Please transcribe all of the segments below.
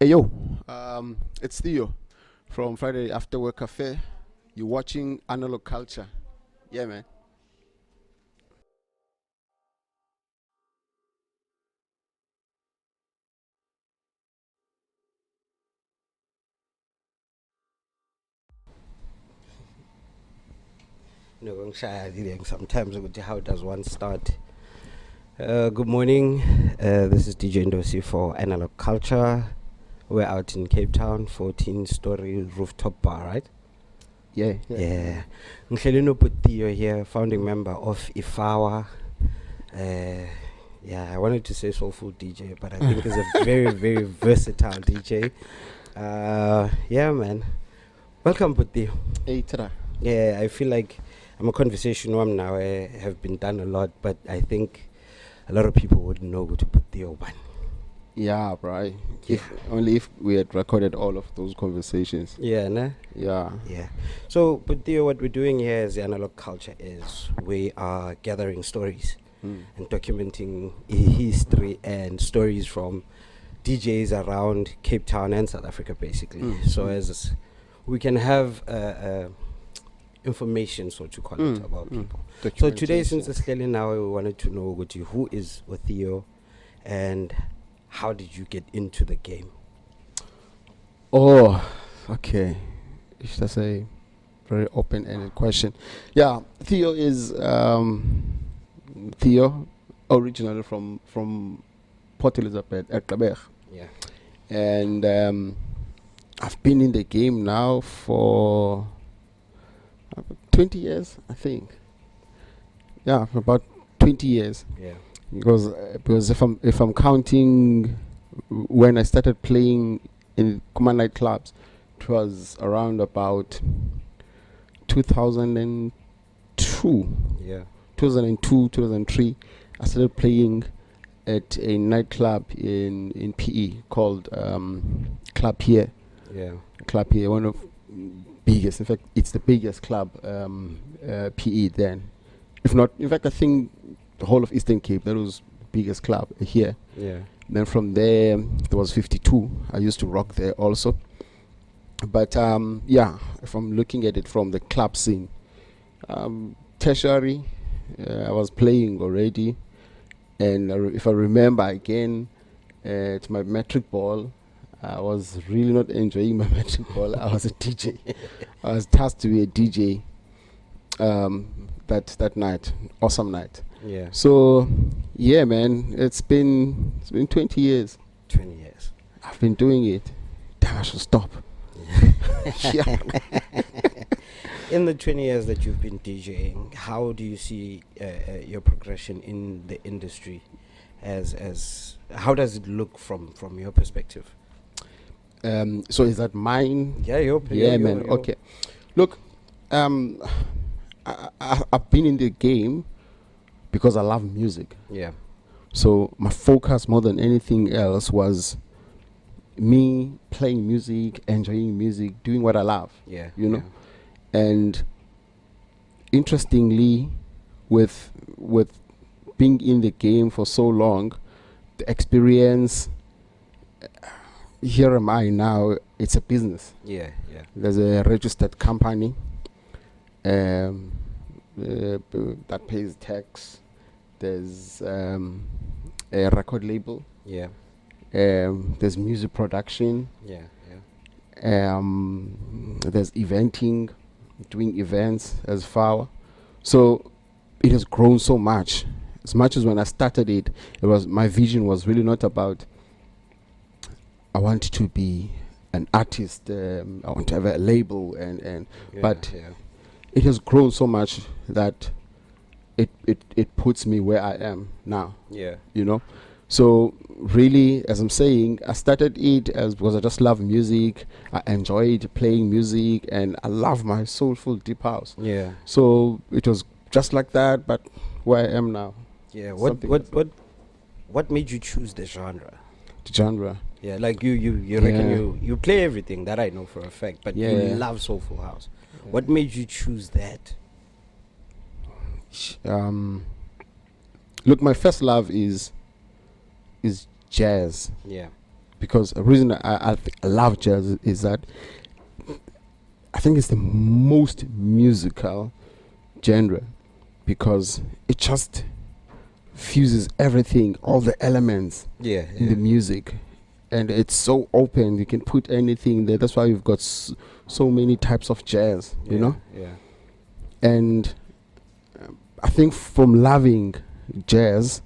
Hey yo, it's Theo from Friday After Work Cafe. You're watching Analogue Culture. Yeah, man. No, sometimes how does one start? Good morning. This is DJ Ndo-C for Analogue Culture. We're out in Cape Town, 14-story rooftop bar, right? Yeah. Ngihleli put Theo here, founding member of FAWA. Yeah, I wanted to say soulful DJ, but I think he's a very, very versatile DJ. Yeah, man. Welcome, Putti. Hey, tada. Yeah, I feel like I'm a conversation one now. I have been done a lot, but I think a lot of people wouldn't know who to put the one. Yeah, bro. Only if we had recorded all of those conversations. Yeah, nah? Yeah. Yeah. So, but Theo, what we're doing here as the Analog Culture is we are gathering stories and documenting history and stories from DJs around Cape Town and South Africa, basically. So as we can have information, so to call it, about people. So today, since it's clearly now, we wanted to know who is Theo and how did you get into the game? Oh, okay. That's a very open-ended question. Yeah, Theo is Theo, originally from Port Elizabeth at Joburg. Yeah. And I've been in the game now for 20 years, I think. Yeah, about 20 years. Yeah. Because if I'm counting when I started playing in command night clubs, it was around about 2002. Yeah. 2002, 2003. I started playing at a nightclub in PE called Club Here. Yeah. Club Here, one of biggest. In fact, it's the biggest club PE then. If not, in fact, I think the whole of Eastern Cape, that was the biggest club here. Yeah. Then from there was 52. I used to rock there also. But yeah, if I'm looking at it from the club scene, tertiary, I was playing already. And if I remember again, at my metric ball, I was really not enjoying my metric ball. I was a DJ. I was tasked to be a DJ that night. Awesome night. Yeah. So, yeah, man, it's been 20 years. 20 years. I've been doing it. Damn, I should stop. Yeah. In the 20 years that you've been DJing, how do you see your progression in the industry? As how does it look from your perspective? So is that mine? Yeah, man. Okay. Look, I've been in the game because I love music. Yeah. So my focus more than anything else was me playing music, enjoying music, doing what I love. Yeah. You know? And interestingly, with being in the game for so long, the experience, here am I now, it's a business. Yeah, yeah. There's a registered company that pays tax. There's a record label. Yeah. There's music production. Yeah, yeah. There's eventing, doing events as FAWA. So it has grown so much. As much as when I started it, my vision was really not about I want to be an artist. I want to have a label, but it has grown so much that it puts me where I am now. Yeah. You know. So really, as I'm saying, I started it because I just love music. I enjoyed playing music, and I love my soulful deep house. Yeah. So it was just like that, but where I am now. Yeah. What made you choose the genre? The genre. Yeah, like you reckon you play everything, that I know for a fact, but you love soulful house. Yeah. What made you choose that? Look, my first love is jazz. Yeah. because the reason I love jazz is that I think it's the most musical genre because it just fuses everything, all the elements in the music, and it's so open. You can put anything there. That's why you've got so many types of jazz, you know. And I think from loving jazz,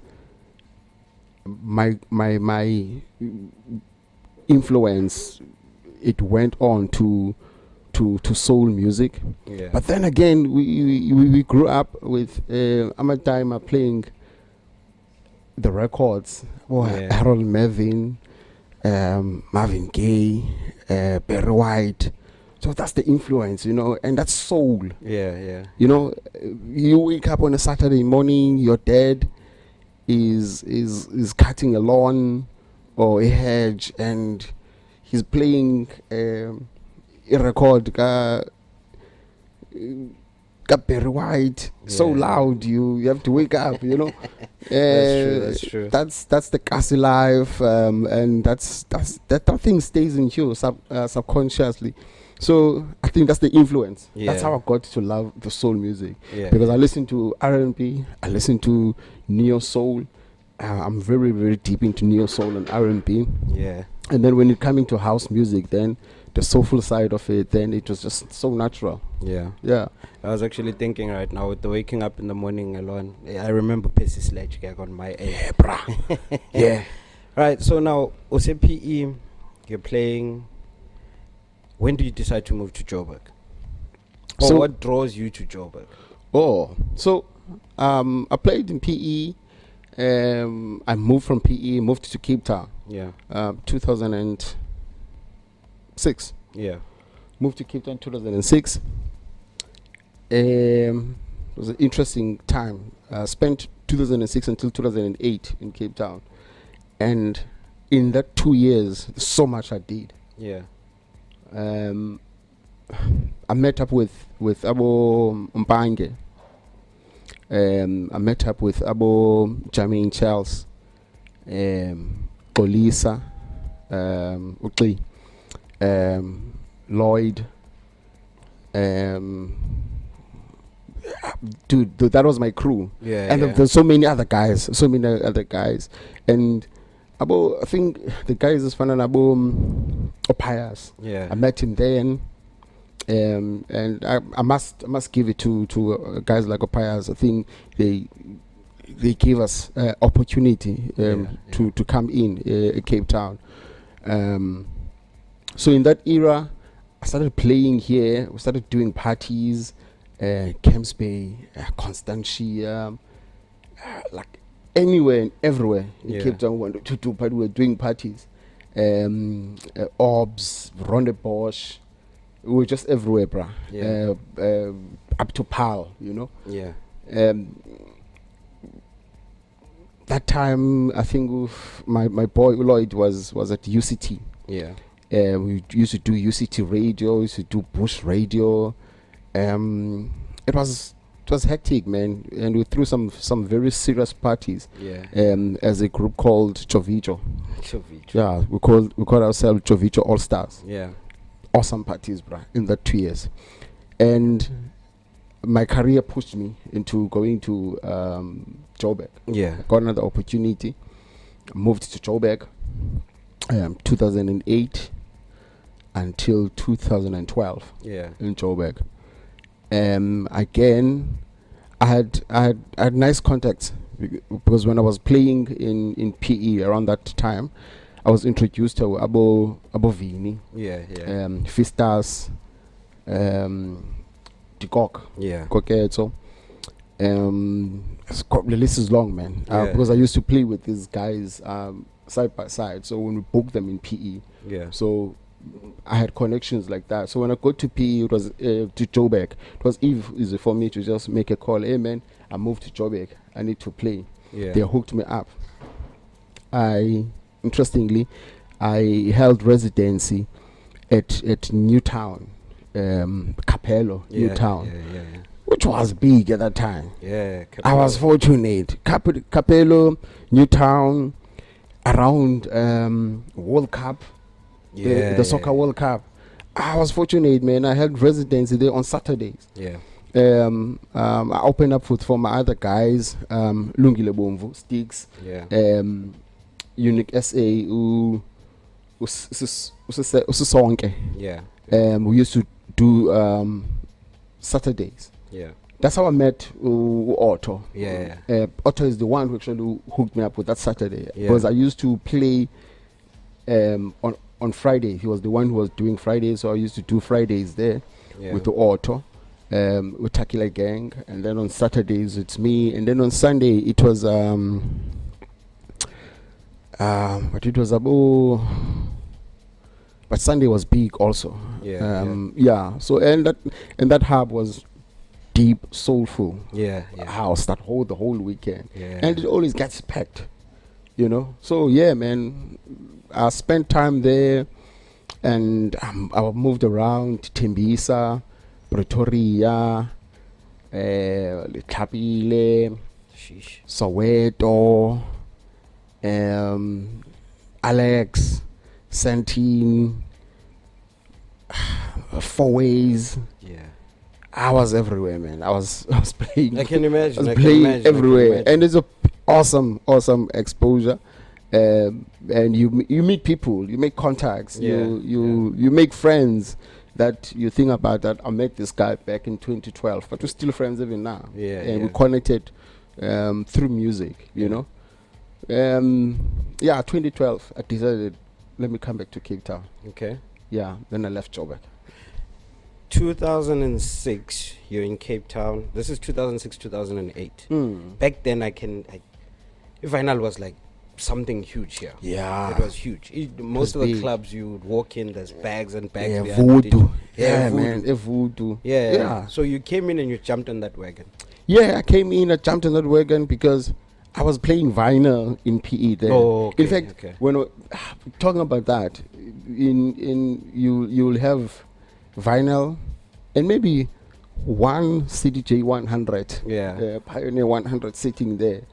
my influence, it went on to soul music. But then again, we grew up with Amadima playing the records. Harold Melvin, Marvin Gaye, Barry White. So that's the influence, you know, and that's soul. You know, you wake up on a Saturday morning, your dad is cutting a lawn or a hedge, and he's playing a record ka Barry White, so loud you have to wake up, you know. That's true. That's the Kasi life, and that thing stays in you subconsciously. So I think that's the influence. That's how I got to love the soul music, because I listen to R&B, I listen to neo soul. I'm very, very deep into neo soul and R&B. And then when it came into house music, then the soulful side of it, then it was just so natural. I was actually thinking right now with the waking up in the morning alone. I remember Percy Sledge on my age. Yeah. Right. So now, OCPE, you're playing. When do you decide to move to Joburg? Or So what draws you to Joburg? I played in PE. I moved from PE, moved to Cape Town. 2006. Moved to Cape Town 2006. It was an interesting time. Spent 2006 until 2008 in Cape Town, and in that 2 years, there's so much I did. I met up with Abo Mpange. I met up with Abo Jermaine Charles, Kolisa, Uqi, Lloyd. Dude, that was my crew. There's so many other guys, and Abo, I think the guys is fun and Abo Opayas. I met him then, and I must give it to guys like Opayas. I think they gave us opportunity to come in Cape Town. So in that era, I started playing here. We started doing parties, Camps Bay, Constantia, like anywhere and everywhere in Cape Town. We wanted to do party. We were doing parties. Orbs, Rondebosch. We were just everywhere, bruh. Up to Pal, you know. That time, I think my boy Lloyd was at UCT. We used to do UCT radio, used to do Bush radio. It was hectic, man, and we threw some very serious parties. As a group called Chovicho. We called ourselves Chovicho All Stars. Awesome parties, bruh, in that 2 years. And my career pushed me into going to Joburg. Got another opportunity. Moved to Joburg 2008 until 2012 in Joburg. Again, I had nice contacts because when I was playing in PE around that time, I was introduced to Abo Vini, Fistas, Tikok, Koketo. The list is long, man. Because I used to play with these guys side by side. So when we booked them in PE, so I had connections like that. So when I got to PE, it was to Joburg. It was easy for me to just make a call. Hey, man, I moved to Joburg. I need to play. They hooked me up. Interestingly, I held residency at Newtown, Capello, Newtown, which was big at that time. I was fortunate. Capello, Newtown. around World Cup, the soccer World Cup. I was fortunate, man. I had residency there on Saturdays. Yeah. I opened up for my other guys, Lungile Bomvu, Sticks, Yeah. Unique SA, Usisonke. Yeah. We used to do Saturdays. Yeah. That's how I met Otto. Yeah. Otto is the one who actually hooked me up with that Saturday. Yeah. Because I used to play on Friday. He was the one who was doing Fridays, so I used to do Fridays there with the Otto, with Takila Gang. And then on Saturdays, it's me. And then on Sunday, it was, but it was about... But Sunday was big also. Yeah. So and that hub was deep, soulful. Yeah. House the whole weekend. Yeah. And it always gets packed, you know. So yeah, man, I spent time there, and I moved around Tembisa, Pretoria, Tlhapile, Sheesh. Soweto, Alex, Santine, FAWA. Yeah. I was everywhere, man. I was playing. I can imagine. I was playing everywhere, and it's a awesome exposure. And you meet people, you make contacts, you make friends that you think about. That I met this guy back in 2012, but we're still friends even now. And we connected through music, you know. 2012, I decided, let me come back to Cape Town. Okay. Yeah, then I left Joburg. 2006, you're in Cape Town. This is 2006, 2008. Back then, vinyl was like something huge here. Yeah. It was huge. Most of the clubs you would walk in, there's bags and bags. Yeah, voodoo. Man, voodoo. Yeah. So you came in and you jumped on that wagon. Yeah, I came in, I jumped on that wagon because I was playing vinyl in PE then. Oh, okay. In fact, when talking about that, you'll have vinyl and maybe one CDJ 100, Pioneer 100 sitting there.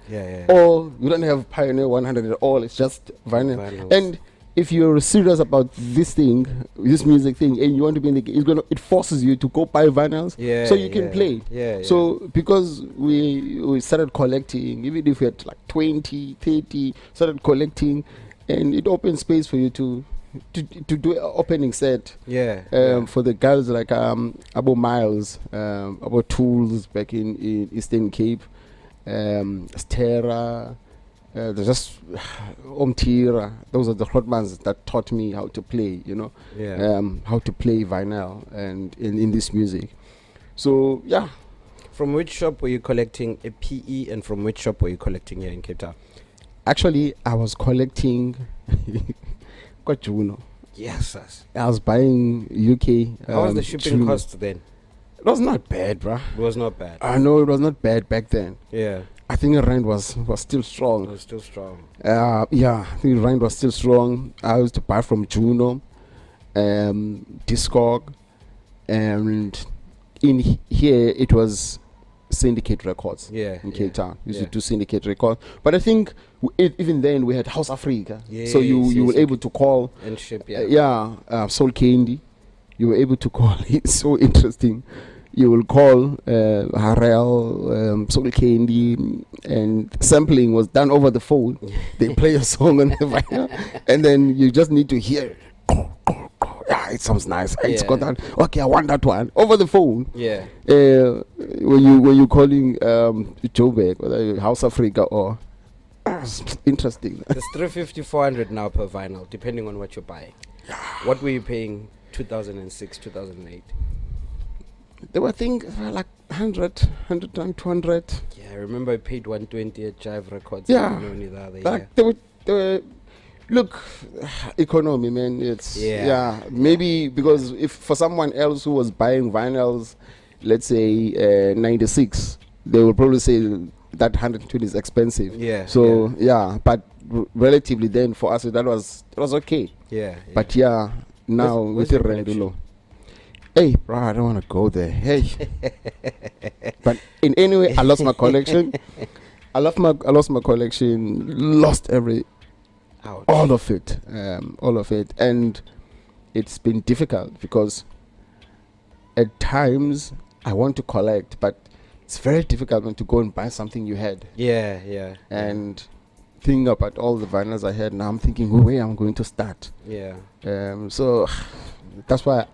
Or you don't have Pioneer 100 at all. It's just vinyl. And if you're serious about this music thing, and you want to be in the game, it forces you to go buy vinyls so you can play. So because we started collecting, even if we had like 20, 30, started collecting, and it opened space for you to do an opening set. For the girls like Abo Miles, Abo Tools back in Eastern Cape, Stera. There's just Omtira. Those are the hotmans that taught me how to play, you know, how to play vinyl and in this music. So yeah. From which shop were you collecting a PE, and from which shop were you collecting here in Cape Town? Actually, I was collecting Juno. Yes, I was buying UK. How was the shipping cost then? It was not bad, bruh. It was not bad. I know it was not bad back then. Yeah. I think the rand was still strong. It was still strong. I think the rand was still strong. I used to buy from Juno, Discog, and in here it was Syndicate Records in Cape Town. Used to do Syndicate Records. But I think even then we had House Africa. So you were able to call and ship, Soul Candy. You were able to call. It's so interesting. You will call Harrell, Soul Candy, and sampling was done over the phone. They play a song on the vinyl, and then you just need to hear it. Yeah, it sounds nice. It's got that. Okay, I want that one over the phone. When you calling Joburg or House Africa or interesting. It's 350, 400 now per vinyl, depending on what you're buying. What were you paying 2006, 2008? They were like 100, 200. Yeah, I remember I paid 120 at Jive Records. They were look, economy, man. It's maybe because if for someone else who was buying vinyls, let's say 96, they will probably say that 120 is expensive. But relatively then for us that was okay. But now with the rand. Hey, bro, I don't want to go there. Hey, but in any way, I lost my collection. Lost every. Ouch. all of it, and it's been difficult because at times I want to collect, but it's very difficult when to go and buy something you had. Yeah. And thinking about all the vinyls I had, now I'm thinking where I'm going to start. Yeah. So that's why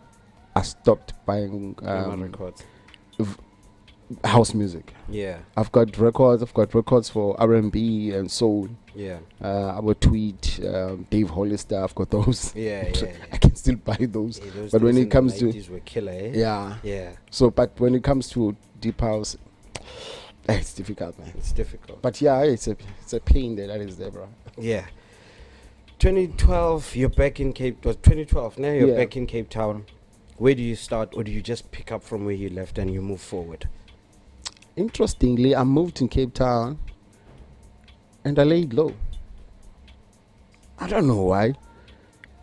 I stopped buying Records. house music. Yeah. I've got records for R&B and soul. Yeah. Our Tweet, Dave Hollister, I've got those. Yeah. I can still buy those. Yeah, those But when days it in the comes to 90s were killer, eh? yeah. Yeah. So, but when it comes to deep house, it's difficult, man. It's difficult. But yeah, it's a pain that is there, bro. Yeah. 2012, you're back in Cape. Was 2012? Now you're Yeah. back in Cape Town. Where do you start, or do you just pick up from where you left and you move forward? Interestingly, I moved in Cape Town and I laid low. I don't know why.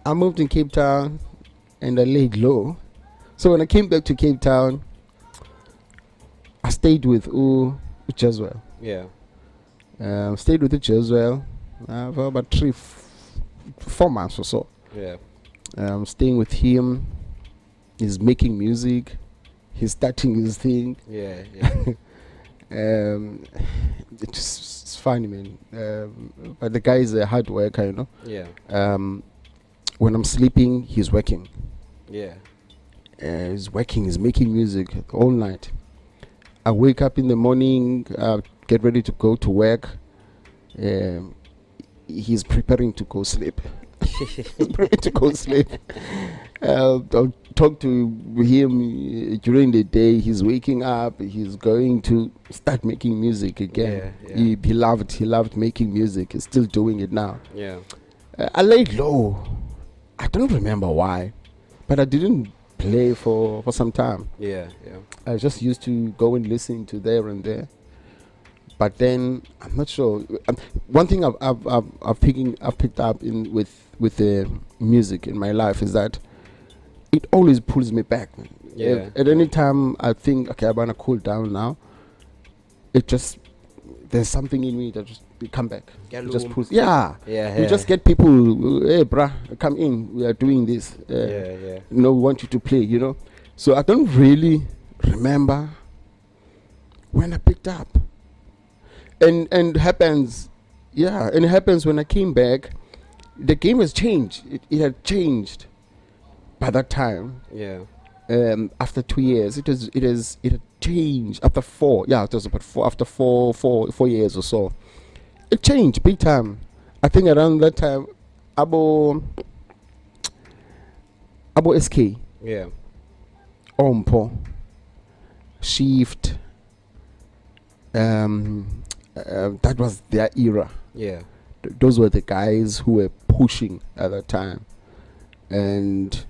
I moved in Cape Town and I laid low. So when I came back to Cape Town, I stayed with Jeswell. Yeah. Stayed with Jeswell for about 4 months or so. Yeah. Staying with him. He's making music. He's starting his thing. Yeah. It's funny, man. But the guy is a hard worker, you know. Yeah. When I'm sleeping, he's working. Yeah. He's working. He's making music all night. I wake up in the morning, get ready to go to work. He's preparing to go sleep. I'll talk to him during the day. He's waking up. He's going to start making music again. Yeah. He loved making music. He's still doing it now. Yeah. I laid low. I don't remember why, but I didn't play for some time. Yeah. I just used to go and listen to there and there. But then I'm not sure. One thing I've picked up in with the music in my life is that it always pulls me back. Yeah. At any time I think, okay, I wanna cool down now, there's something in me that just come back. It just pulls. Yeah. You just get people. Hey, bruh, come in. We are doing this. Yeah. We want you to play. You know. So I don't really remember when I picked up. And it happens when I came back. The game has changed. It had changed by that time. Yeah. After 2 years, it had changed. After 4, it was about 4. After 4 years or so, it changed big time. I think around that time, Abo SK, Yeah. Ompo, Shift. That was their era. Yeah. Those were the guys who were pushing at that time, and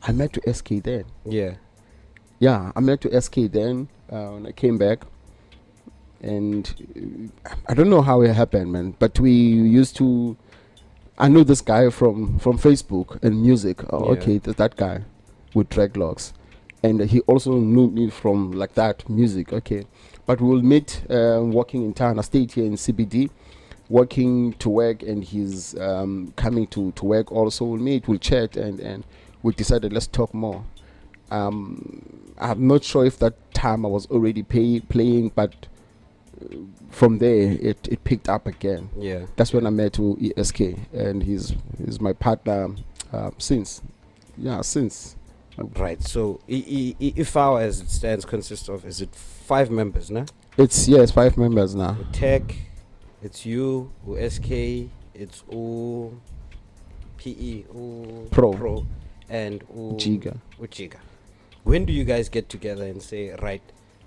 I met to SK then. Yeah. I met to SK then when I came back, and I don't know how it happened, man. But we used to. I knew this guy from Facebook and music. Oh, Yeah. okay, that guy with dreadlocks, and he also knew me from like that music. Okay, but we'll meet walking in town. I stayed here in CBD, working to work, and he's coming to work also. We'll meet, we'll chat, and we decided let's talk more. I'm not sure if that time I was already playing, but from there it picked up again. Yeah. That's when I met to ESK, and he's my partner since. Right. So, FAWA as it stands consists of, is it 5 members, no? It's 5 members now. Tech, it's you, SK, it's PE, Pro, and Chika. Chika. When do you guys get together and say, right,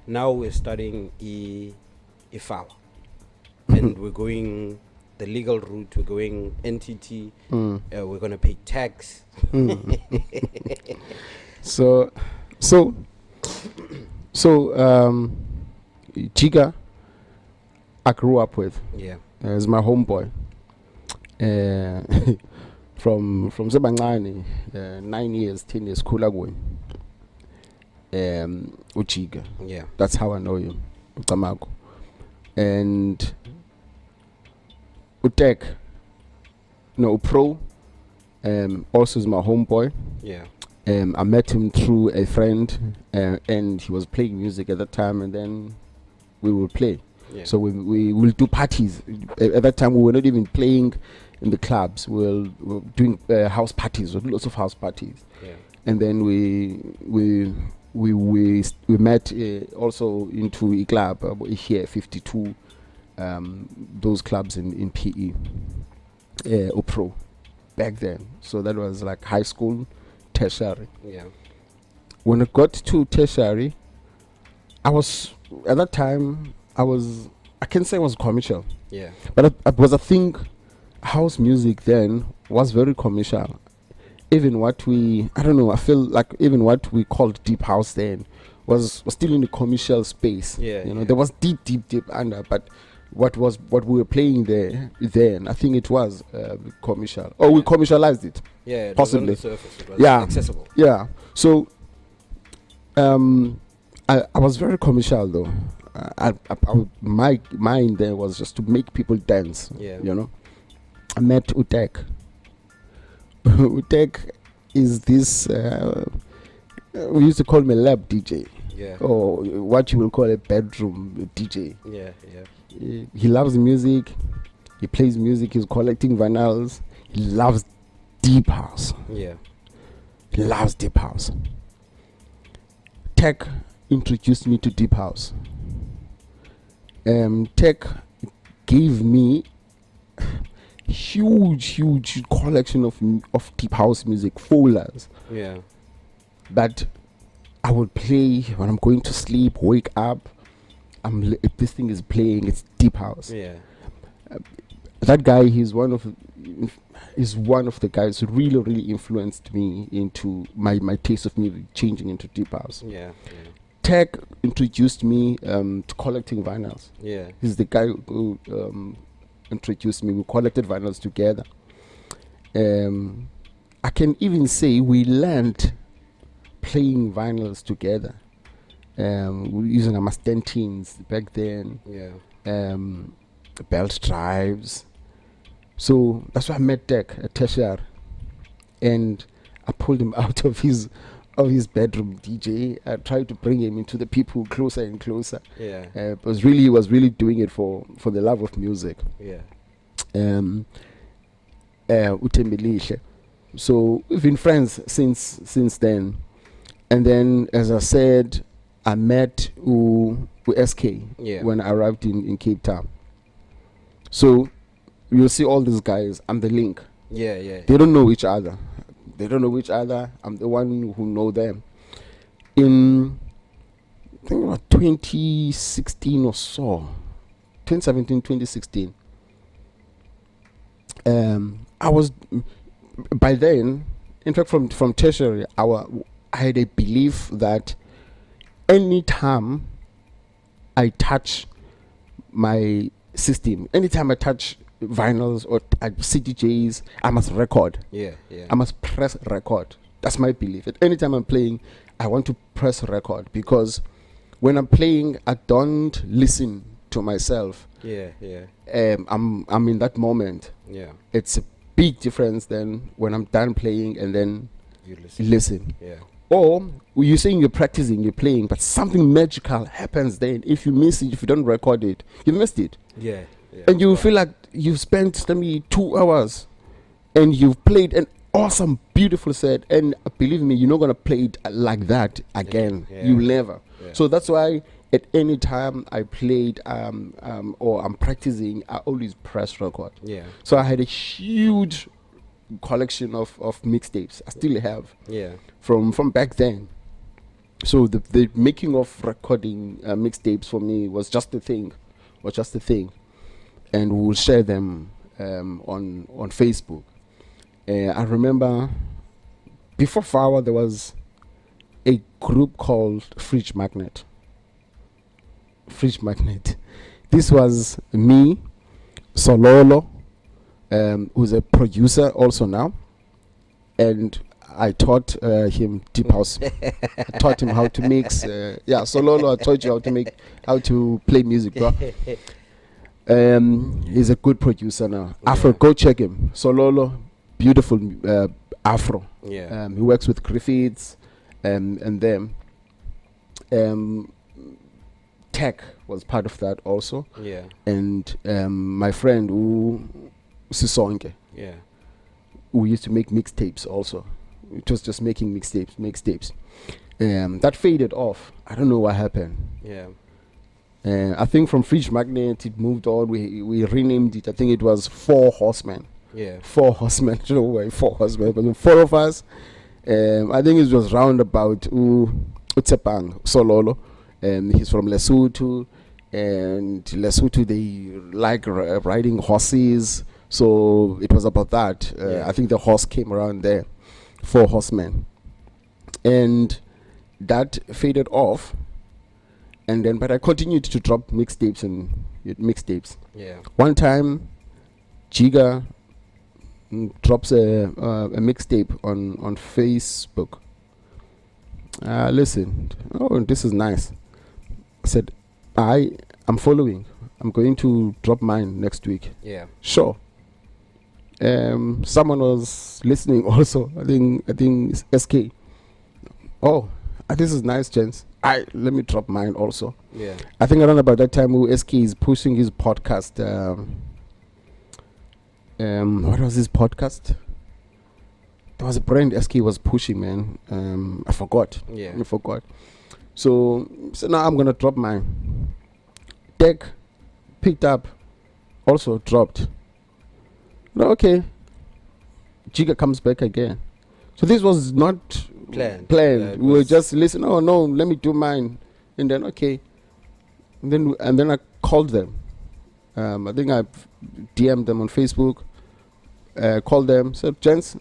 now we're starting FAWA, and we're going the legal route, we're going NTT, we're going to pay tax. So Chika, I grew up with. Yeah. As my homeboy. From Sebangani, 9 years, 10 years, Kulagwe. Chika. Yeah. That's how I know him. Utamako. And Utek, no, Pro, also is my homeboy. Yeah. I met him through a friend, and he was playing music at that time, and then we will play. Yeah. So we will do parties. At that time, we were not even playing in the clubs. We were doing house parties, lots of house parties. Yeah. And then we met also into a club here, 52. Those clubs in PE, or Pro, back then. So that was like high school, tertiary. Yeah. When I got to tertiary, I was at that time I can say I was commercial, Yeah. but I think house music then was very commercial. Even what I feel like even what we called deep house then was still in the commercial space. Yeah. There was deep under, but what we were playing there then, I think it was commercial, or we commercialized it. Yeah, it possibly. was on the surface. It was Yeah. accessible. Yeah. So I was very commercial though. My mind there was just to make people dance. Yeah. I met Utek. Utek is this we used to call him a lab DJ, Yeah. or what you will call a bedroom DJ. Yeah. Yeah. He loves music. He plays music. He's collecting vinyls. He loves deep house. Yeah. He loves deep house. Tech introduced me to deep house. Tech gave me huge collection of deep house music folders Yeah. that I would play when I'm going to sleep, wake up. If this thing is playing, it's deep house. Yeah. That guy, he's one of the guys who really influenced me into my taste of music changing into deep house. Yeah. Tech introduced me to collecting vinyls. Yeah. He's the guy who introduced me. We collected vinyls together. I can even say we learned playing vinyls together. We were using our Stentins back then. Yeah. Belt drives. So that's why I met Tech at tertiary, and I pulled him out of his bedroom DJ. I tried to bring him into the people closer and closer. Yeah. He was really doing it for the love of music. Yeah. Utembelishe. So we've been friends since then. And then, as I said, I met SK when I arrived in Cape Town. So you'll see all these guys. I'm the link. Yeah. They don't know each other. I'm the one who know them. In I think about 2016 or so, 2017, 2016. I was by then. In fact, from tertiary, I had a belief that anytime I touch my system, anytime I touch vinyls or CDJs, I must record. Yeah. I must press record. That's my belief. At any time I'm playing, I want to press record, because when I'm playing, I don't listen to myself. Yeah. I'm in that moment. Yeah. It's a big difference than when I'm done playing and then You listen. Yeah. Or you're saying you're practicing, you're playing, but something magical happens then. If you miss it, if you don't record it, you missed it. Yeah. And you feel like you've spent maybe 2 hours and you've played an awesome, beautiful set. And believe me, you're not going to play it like that again. Yeah. You'll never. Yeah. So that's why at any time I played or I'm practicing, I always press record. Yeah. So I had a huge collection of mixtapes. I still have. Yeah. From back then. So the making of recording mixtapes for me was just a thing. And we will share them on Facebook. I remember before FAWA there was a group called Fridge Magnet. This was me, Sololo, who's a producer also now, and I taught him deep house. I taught him how to mix. Sololo, I taught you how to play music, bro. He's a good producer now. Yeah. Afro, go check him. Sololo, beautiful Afro. Yeah. He works with Griffiths and them. Tech was part of that also. Yeah. And my friend Sisonke, Yeah. who used to make mixtapes also. It was just making mixtapes. That faded off. I don't know what happened. Yeah. I think from Fridge Magnet it moved on. We renamed it. I think it was Four Horsemen. Yeah. Four Horsemen. I don't know why Four Horsemen, but four of us. I think it was round about Utsepang Sololo. He's from Lesotho, and Lesotho they like riding horses. So it was about that. I think the horse came around there. Four Horsemen, and that faded off. And then, but I continued to drop mixtapes. Yeah. One time, Chika drops a mixtape on Facebook. I listened. Oh, this is nice. I said, I'm following. I'm going to drop mine next week. Yeah. Sure. Someone was listening also. I think it's SK. Oh, this is nice, gents. Let me drop mine also. Yeah. I think around about that time, SK is pushing his podcast. What was his podcast? There was a brand SK was pushing, man. I forgot. Yeah. I forgot. So now I'm gonna drop mine. Tech picked up, also dropped. No, okay. Chika comes back again. So this was not planned. We were just listening. Oh no, let me do mine, and then okay. And then I called them. I think I DM'd them on Facebook. Called them. Said, gents,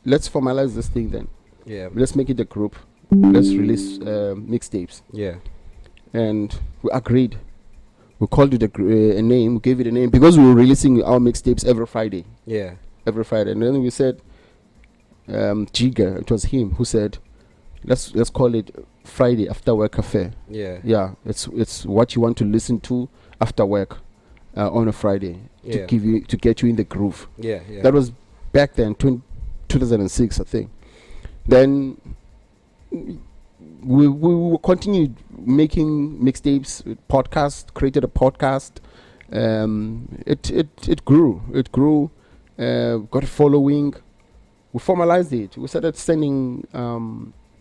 let's formalize this thing then. Yeah. Let's make it a group. Let's release mixtapes. Yeah. And we agreed. We called it a name. We gave it a name because we were releasing our mixtapes every Friday. Yeah. Every Friday, and then we said, Chika, it was him who said, let's call it Friday After Work Cafe. Yeah. Yeah, it's what you want to listen to after work on a Friday Yeah. to get you in the groove. Yeah. Yeah. That was back then, 2006, I think. Then we continued making mixtapes, podcast, created a podcast. It grew, got a following. We formalized it. We started sending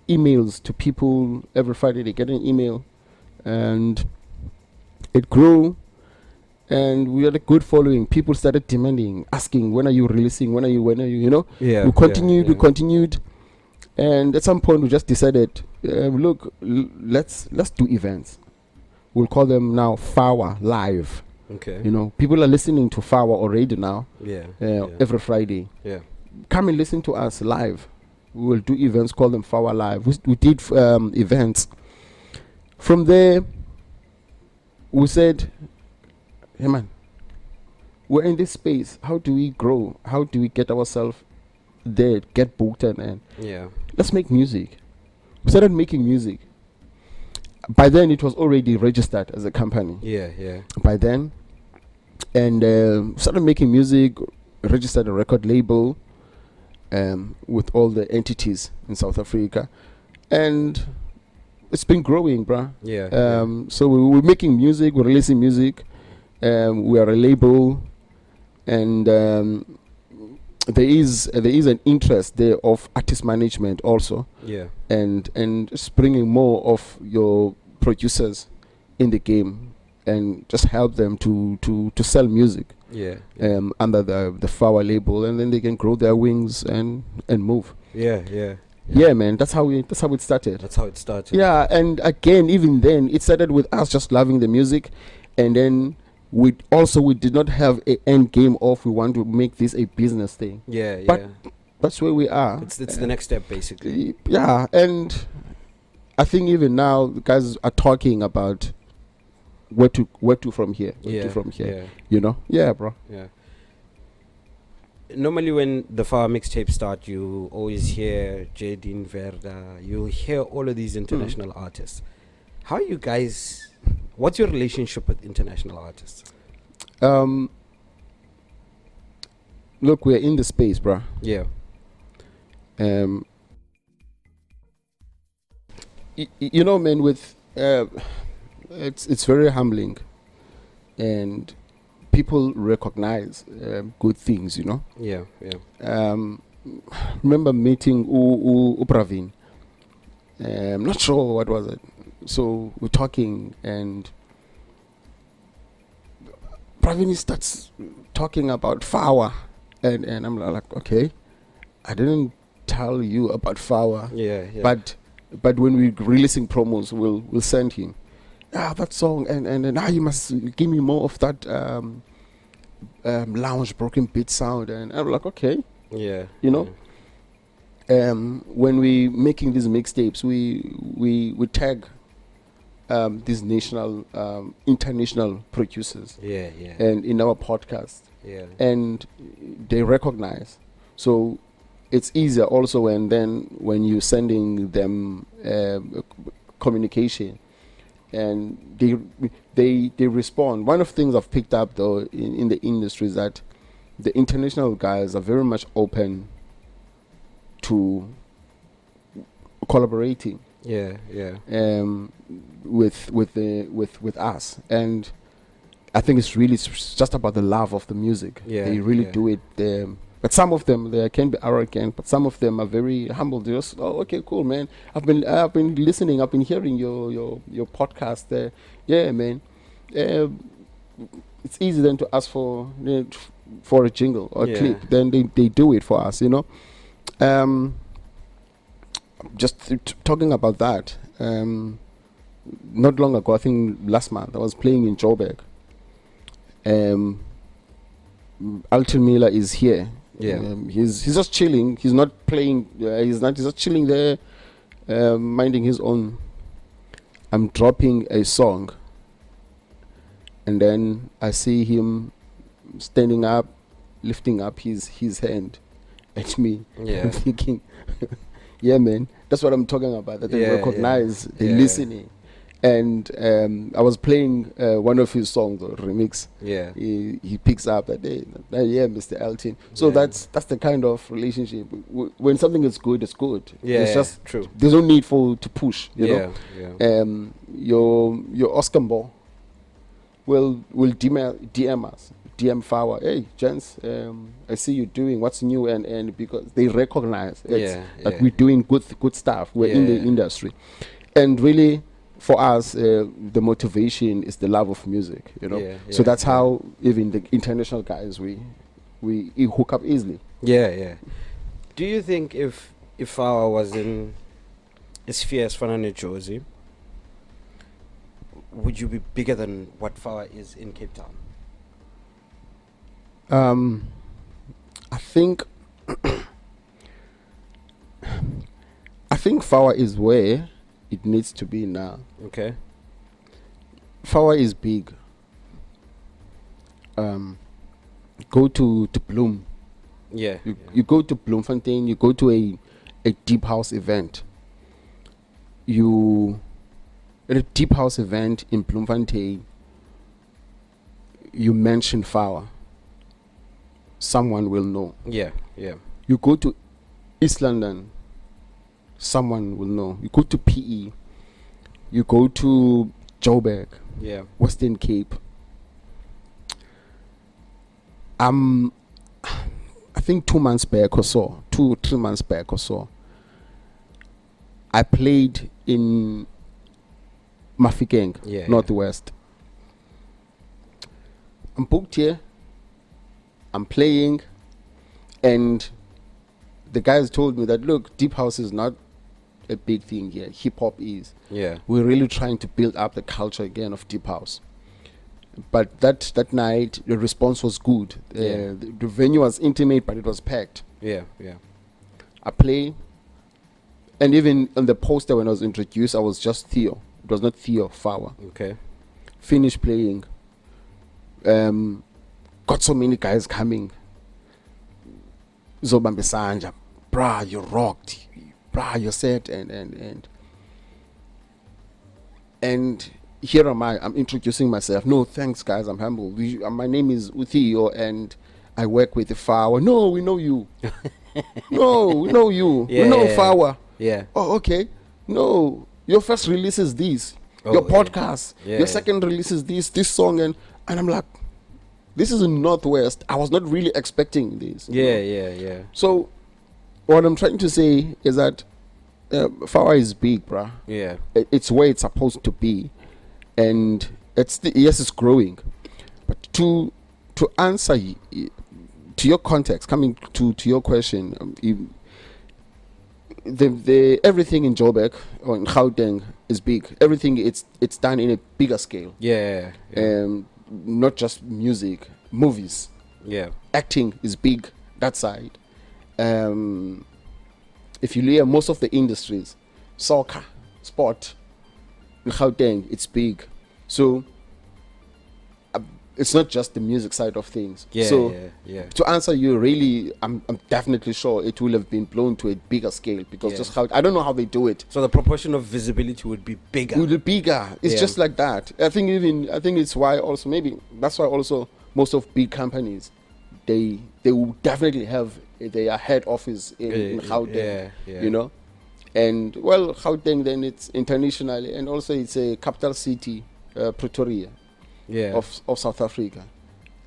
emails to people every Friday. They get an email, and it grew. And we had a good following. People started demanding, asking, "When are you releasing? When are you? You know?" Yeah. We continued. Yeah. We continued, and at some point, we just decided, look, let's do events. We'll call them now FAWA Live. Okay. You know, people are listening to FAWA already now. Yeah. Every Friday. Yeah. Come and listen to us live. We will do events, call them FAWA Live. We did events. From there, we said, hey man, we're in this space. How do we grow? How do we get ourselves there, get booked and Yeah. let's make music. We started making music. By then, it was already registered as a company. Yeah. Yeah. By then, and started making music, registered a record label with all the entities in South Africa, and it's been growing, bruh. Yeah. So we're making music, we're releasing music, we are a label, and there is an interest there of artist management also, Yeah. and just bringing more of your producers in the game and just help them to sell music Yeah. under the FAWA label, and then they can grow their wings and move. Yeah. Yeah. Yeah, man, that's how it started. That's how it started. Yeah, and again, even then, it started with us just loving the music, and then we did not have an end game of we want to make this a business thing. Yeah. But Yeah. that's where we are. It's the next step basically. Yeah, and I think even now the guys are talking about where to from here. Yeah. You know? Yeah, bro. Yeah. Normally when the FAWA mixtape start, you always hear Jadine Verda, you'll hear all of these international artists. How are you guys, what's your relationship with international artists? Um, Look, we're in the space, bruh. Yeah. Um, you know, man, with it's very humbling, and people recognize good things. You know. Yeah. Yeah. Remember meeting Pravin. I'm not sure what was it. So we're talking, and Pravin starts talking about FAWA, and I'm like, okay, I didn't tell you about FAWA, Yeah. Yeah. but when we're releasing promos, we'll send him that song, and now you must give me more of that lounge broken beat sound, and I'm like, okay, yeah. you know. When we making these mixtapes, we tag these national, international producers, Yeah. Yeah. and in our podcast, Yeah. and they recognize. So it's easier also when you're sending them communication, and they respond. One of the things I've picked up though in the industry is that the international guys are very much open to collaborating Yeah. Yeah. with us, and I think it's really just about the love of the music. Yeah, They really yeah. do it. But some of them, they can be arrogant, but some of them are very humble. They just, oh, okay, cool, man. I've been listening. I've been hearing your podcast. Yeah, man. It's easy then to ask for a jingle or a Yeah. clip. Then they do it for us, you know. Just talking about that. Not long ago, I think last month, I was playing in Joburg. Alton Miller is here. Yeah. He's just chilling. He's not playing. He's just chilling there, minding his own. I'm dropping a song, and then I see him standing up, lifting up his hand at me. Yeah. I'm thinking, yeah, man, that's what I'm talking about. That they Yeah, recognize, they're Yeah. listening. And I was playing one of his songs, or remix. Yeah. He picks up that day, yeah, Mr. Elton. So Yeah. that's the kind of relationship. When something is good, it's good. Yeah. It's just true. there's no need to push. You Yeah. Yeah. know, your Oscar Ball will DM us, DM FAWA. Hey, gents, I see you doing what's new, and because they recognize Yeah, that yeah. we're doing good stuff. We're in the Yeah. industry, and really. For us, the motivation is the love of music, you know. Yeah, So yeah, that's yeah. how even the international guys we hook up easily. Yeah. Yeah. Do you think if FAWA was in a sphere as Fanane Josie, would you be bigger than what FAWA is in Cape Town? I think FAWA is where it needs to be now. Okay. FAWA is big. Go to Bloom. Yeah. You go to Bloemfontein. You go to a deep house event. At a deep house event in Bloemfontein, you mention FAWA. Someone will know. Yeah. Yeah. You go to East London, someone will know. You go to PE, you go to Joburg, Yeah. Western Cape. I think 2 months back or so, 2-3 months back or so, I played in Mafikeng, Yeah. Northwest. I'm booked here, I'm playing, and the guys told me that, look, deep house is not a big thing here. Hip hop is. Yeah. We're really trying to build up the culture again of deep house. But that night, the response was good. Yeah. The venue was intimate, but it was packed. Yeah. Yeah. I play, and even on the poster when I was introduced, I was just Theo. It was not Theo FAWA. Okay. Finished playing. Got so many guys coming. Zobambe Sanja, brah, you rocked, brah, you set, and here am I'm introducing myself. No, thanks, guys. I'm humble. My name is Theo, and I work with the FAWA. No, we know you. No, we know you. Yeah, we know yeah, FAWA. Yeah. Oh, okay. No, your first release is this. Oh, Your yeah. podcast. Yeah, Your yeah. second release is this song, and I'm like, this is in Northwest. I was not really expecting this. you know. Yeah. So, what I'm trying to say is that FAWA is big, bruh. Yeah. It's where it's supposed to be, and yes, it's growing. But to answer to your context, coming to your question, the everything in Joburg or in Gauteng is big. Everything it's done in a bigger scale. Yeah. Not just music, movies, Yeah. acting is big. That side. If you look at most of the industries, soccer, sport, in Gauteng, it's big. So it's not just the music side of things. Yeah. So Yeah. to answer you, really, I'm definitely sure it will have been blown to a bigger scale because Yeah. just how I don't know how they do it. So the proportion of visibility would be bigger. It will be bigger. It's Yeah. just like that. I think it's why also maybe that's why also most of big companies they will definitely have their head office in Gauteng. Yeah. You know, and well, Gauteng then it's internationally and also it's a capital city, Pretoria. Yeah. Of South Africa,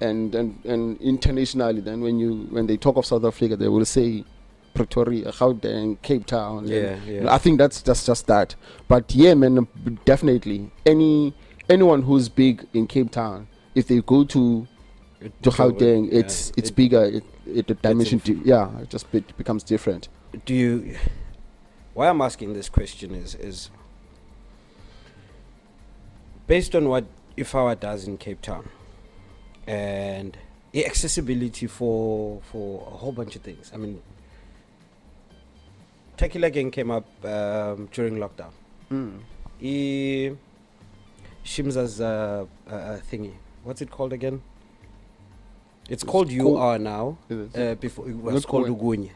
and internationally, then when they talk of South Africa, they will say Pretoria, Gauteng, Cape Town. Yeah. I think that's just that. But yeah, man, definitely anyone who's big in Cape Town, if they go to Gauteng, it's bigger. The dimension, it just becomes different. Why I'm asking this question is based on what FAWA does in Cape Town and the accessibility for a whole bunch of things. I mean, Tequila Gang came up during lockdown. Shimza's thingy. What's it called again? It's called You cool. Are Now. Before it was called Ugunye.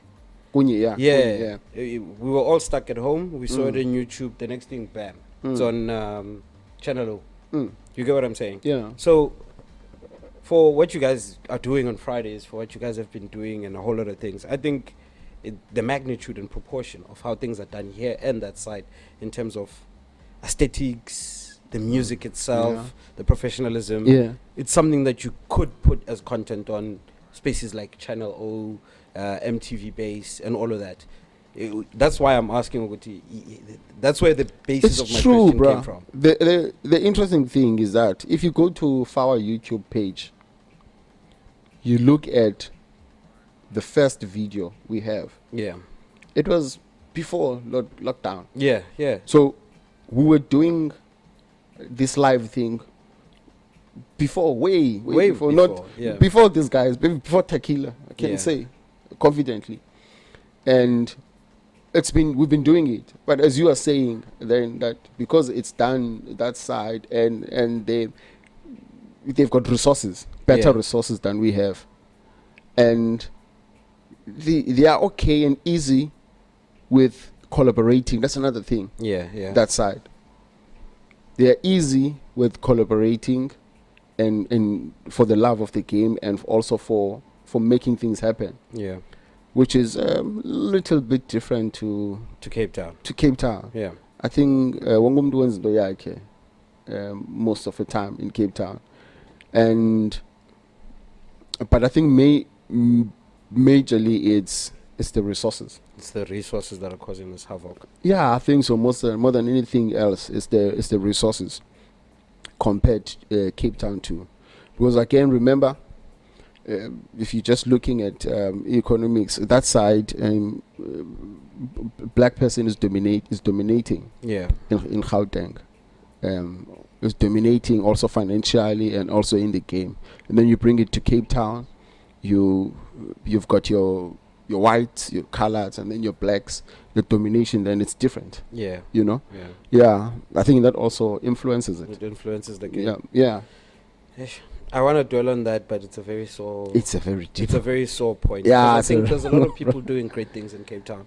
Kunye, Yeah. We were all stuck at home. We saw it on YouTube. The next thing, bam. It's on Channel O. You get what I'm saying? Yeah. So, for what you guys are doing on Fridays, for what you guys have been doing and a whole lot of things, I think the magnitude and proportion of how things are done here and that side in terms of aesthetics, the music itself, the professionalism, it's something that you could put as content on spaces like Channel O, MTV Base and all of that. That's why I'm asking Oguti. That's where the basis of my question came from. The interesting thing is that if you go to our YouTube page, you look at the first video we have. Yeah. It was before lockdown. Yeah. So we were doing this live thing before, way before. Before these guys, before Tequila, I can say confidently. And we've been doing it. But as you are saying, then that because it's done that side and they've got resources, better resources than we have. And they are okay and easy with collaborating. That's another thing. Yeah. That side. They are easy with collaborating and for the love of the game and also for making things happen. Yeah. Which is a little bit different to Cape Town. Yeah. I think wonke umuntu wenza into yakhe most of the time in Cape Town. But I think majorly it's the resources. It's the resources that are causing this havoc. Yeah, I think so. More than anything else, it's the resources compared Cape Town to, because I can remember if you're just looking at economics, that side, black person is dominating. Yeah. In Gauteng, is dominating also financially and also in the game. And then you bring it to Cape Town, you've got your whites, your colors, and then your blacks. The domination, then it's different. Yeah. You know. Yeah. I think that also influences it. It influences the game. Yeah. I want to dwell on that, but it's a very sore. It's a very sore point. Yeah, I think there's a lot of people doing great things in Cape Town,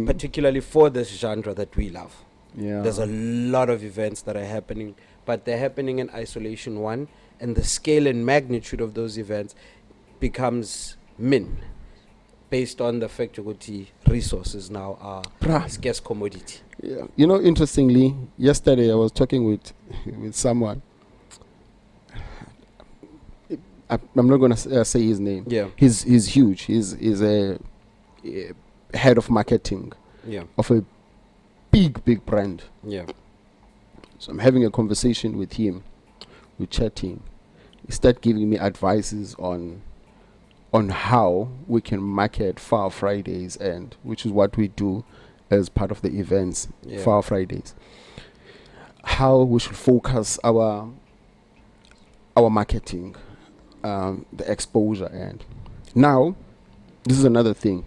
particularly for this genre that we love. Yeah. There's a lot of events that are happening, but they're happening in isolation one, and the scale and magnitude of those events becomes based on the fact that resources now are Bruh. a scarce commodity. Yeah. You know, interestingly, yesterday I was talking with someone. I'm not going to say his name. Yeah. He's huge. He's a head of marketing Yeah. of a big brand. Yeah. So I'm having a conversation with him. We're chatting. He started giving me advices on how we can market FAWA Fridays, and which is what we do as part of the events, FAWA Fridays. How we should focus our marketing, the exposure, and now this is another thing.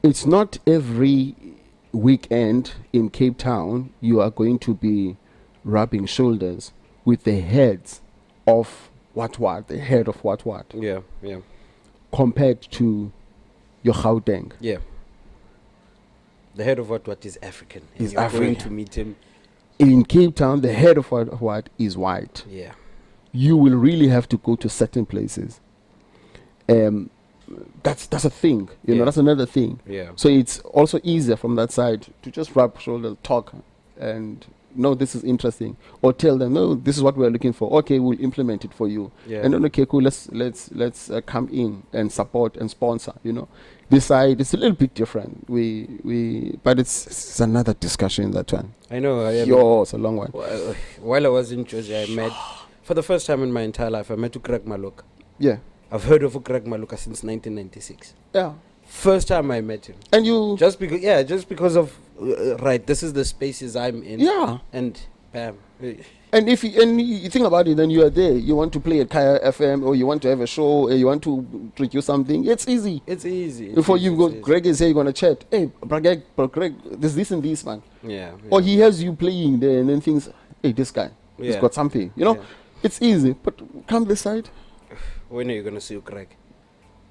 It's not every weekend in Cape Town you are going to be rubbing shoulders with the heads of the head of what. Yeah. Compared to your Gauteng. Yeah. The head of what is African. And He's you're going African. to meet him. In Cape Town, the head of what is white. Yeah. You will really have to go to certain places. That's a thing. You know, that's another thing. Yeah. So it's also easier from that side to just rub shoulders, talk, and no, this is interesting, or tell them, no, this is what we're looking for. Okay, we'll implement it for you. Yeah. And then okay, cool. Let's come in and support and sponsor. You know, this side it's a little bit different. But it's another discussion. That one. I know. It's a long one. While I was in Georgia, I met, for the first time in my entire life, I met Ukrek Maluka. Yeah. I've heard of Ukrek Maluka since 1996. Yeah. First time I met him. And you just because of right, this is the spaces I'm in. Yeah. And bam. And if you think about it, then you are there. You want to play at Kaya FM, or you want to have a show, or you want to produce something. It's easy. Before you go, Greg is here, you're gonna chat. Hey, Greg, there's this and this, man. Yeah. Or he has you playing there, and then thinks, hey, this guy, he's got something. You know, it's easy. But come this side. When are you gonna see Greg?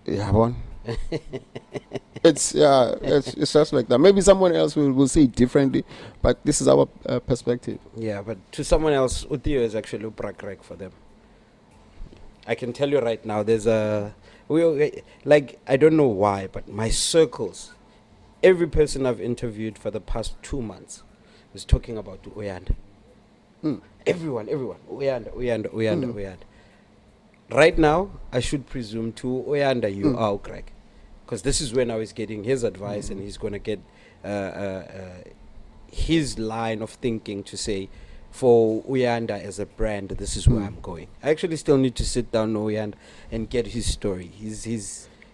Yeah, one. It's just like that. Maybe someone else will see it differently, but this is our perspective. Yeah, but to someone else, Theo is actually Greg for them. I can tell you right now, there's I don't know why, but my circles, every person I've interviewed for the past 2 months is talking about Uyanda. Everyone, Uyanda. Right now, I should presume to Uyanda you are Greg, because this is when I was getting his advice, and he's going to get his line of thinking to say, for Uyanda as a brand, this is where I'm going. I actually still need to sit down with Uyanda and get his story. He's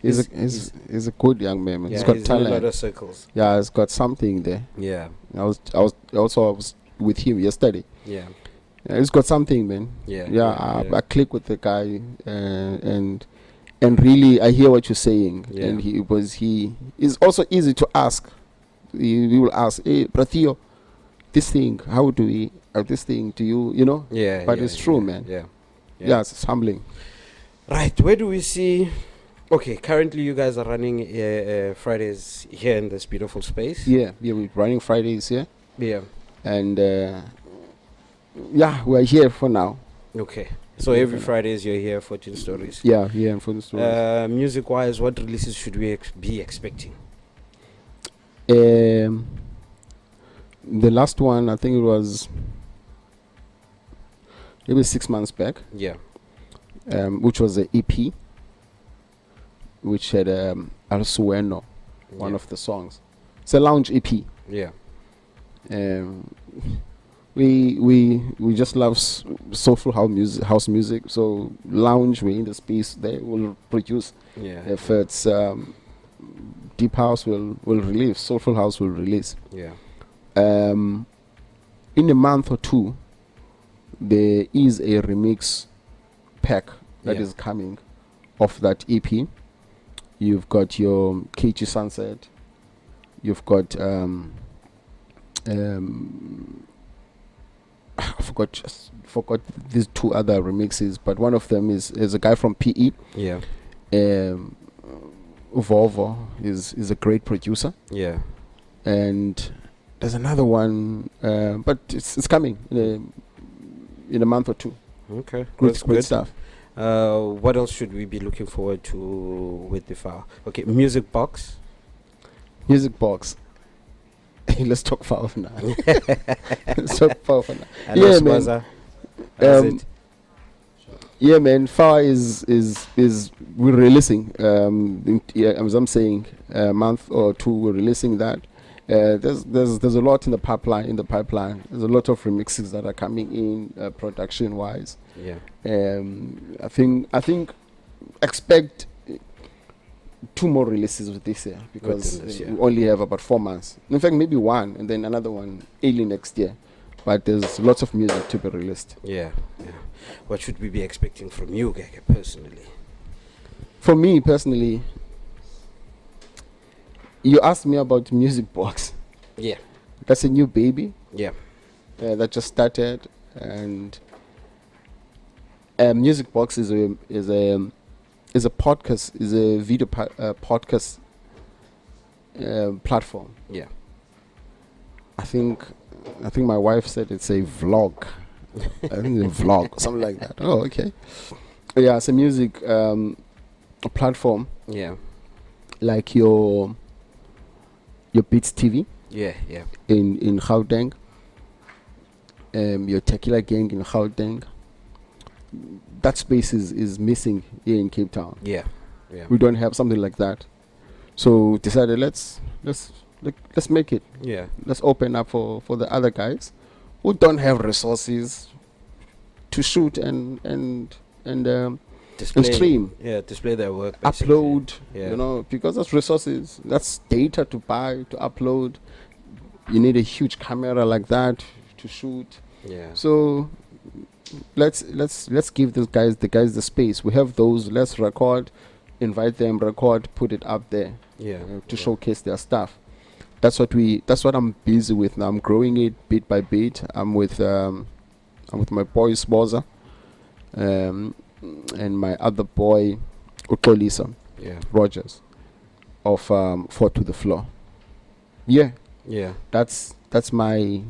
a good young man. Yeah, he's got in talent. a lot of circles. Yeah, he's got something there. Yeah. I was with him yesterday. Yeah. He's got something, man. I click with the guy, and really I hear what you're saying. Yeah. And he is also easy to ask. He will ask, hey, Theo, this thing, how do we this thing, do you know? Yeah. But it's true, man. Yeah, it's humbling. Right, where do we see? Okay, currently you guys are running Fridays here in this beautiful space. Yeah, we're running Fridays here. Yeah. And we're here for now. Okay. So every Fridays you're here, 14 Stories. Yeah, and 14 Stories. Music-wise, what releases should we be expecting? The last one, I think it was maybe 6 months back. Yeah. Which was an EP, which had Al Sueno, one of the songs. It's a lounge EP. Yeah. We just love soulful house music. So lounge, we're in the space there. We'll produce. Yeah. If it's deep house, we'll release. Soulful house will release. Yeah. In a month or two, there is a remix pack that is coming of that EP. You've got your KG Sunset. You've got I forgot these two other remixes, but one of them is a guy from PE. Yeah. Volvo is a great producer. Yeah. And There's another one, but it's coming in a month or two. Okay, Great stuff. What else should we be looking forward to with the FAWA? Okay, music box. Music box. Let's talk FAWA for now. Let's talk FAWA for now. Yeah, man. Yeah, man. FAWA is we're releasing. As I'm saying, a month or two we're releasing that. There's a lot in the pipeline. There's a lot of remixes that are coming in production wise. Yeah. I think expect 2 more releases with this year because we only have about 4 months. In fact, maybe 1 and then another one early next year. But there's lots of music to be released. Yeah. What should we be expecting from you, Gege, personally? For me personally, you asked me about Music Box. Yeah. That's a new baby. Yeah. That just started, and Music Box is a podcast, is a video podcast platform. Yeah. I think my wife said it's a vlog. I think it's a vlog, something like that. Oh, okay. Yeah, it's a music platform. Yeah. Like your Beats TV. Yeah. In Gauteng. Your Tequila Gang in Gauteng. That space is missing here in Cape Town. Yeah. We don't have something like that. So decided let's make it. Yeah. Let's open up for the other guys who don't have resources to shoot and stream. Yeah, display their work. Basically. Upload. Yeah. Because that's resources. That's data to buy, to upload. You need a huge camera like that to shoot. Yeah. So let's give the guys the space. We have those. Let's record, invite them, record, put it up there. Yeah. To showcase their stuff. That's what I'm busy with now. I'm growing it bit by bit. I'm with my boy Sboza, and my other boy Otto Rogers of 4 to the Floor. Yeah. That's my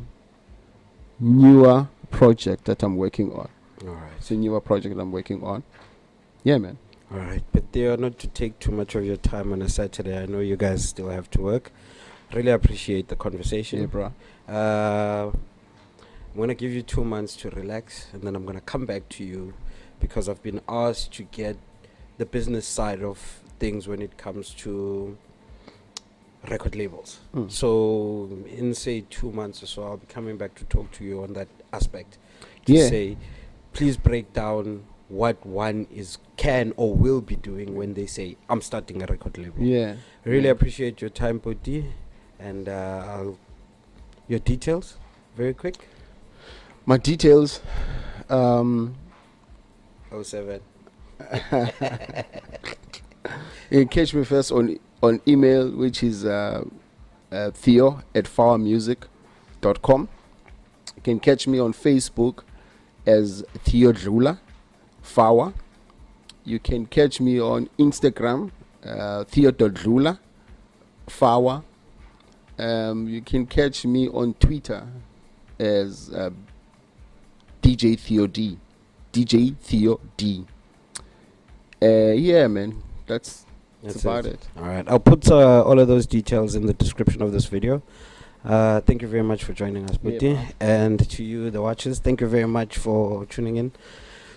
newer project that I'm working on. All right. It's a newer project I'm working on. Yeah, man. All right, but they are not to take too much of your time on a Saturday. I know you guys still have to work. Really appreciate the conversation. Yeah, bro. I'm going to give you 2 months to relax, and then I'm going to come back to you because I've been asked to get the business side of things when it comes to record labels. So in, say, 2 months or so, I'll be coming back to talk to you on that aspect. To say, please break down what one can or will be doing when they say, I'm starting a record label. Yeah. Really appreciate your time, Poti. And your details, very quick. My details, 07. You can catch me first on email, which is theo@fawamusic.com. You can catch me on Facebook as Theo Dlula, FAWA. You can catch me on Instagram, Theo.Dlula, FAWA. You can catch me on Twitter as DJ Theo D. DJ Theo D. Yeah, man. That's about it. All right. I'll put all of those details in the description of this video. Thank you very much for joining us, Poti. Yeah, and to you, the watchers, thank you very much for tuning in.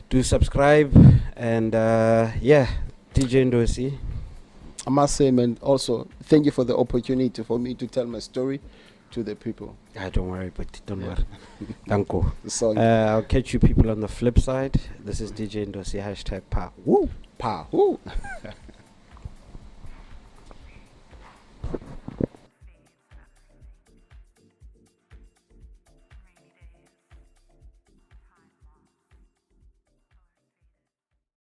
Do subscribe. And DJ Ndo-C. I must say, man, also, thank you for the opportunity for me to tell my story to the people. Don't worry, but don't worry. Thank you. So, I'll catch you people on the flip side. This is DJ Ndo-C, #PA. Woo! Pa. Woo.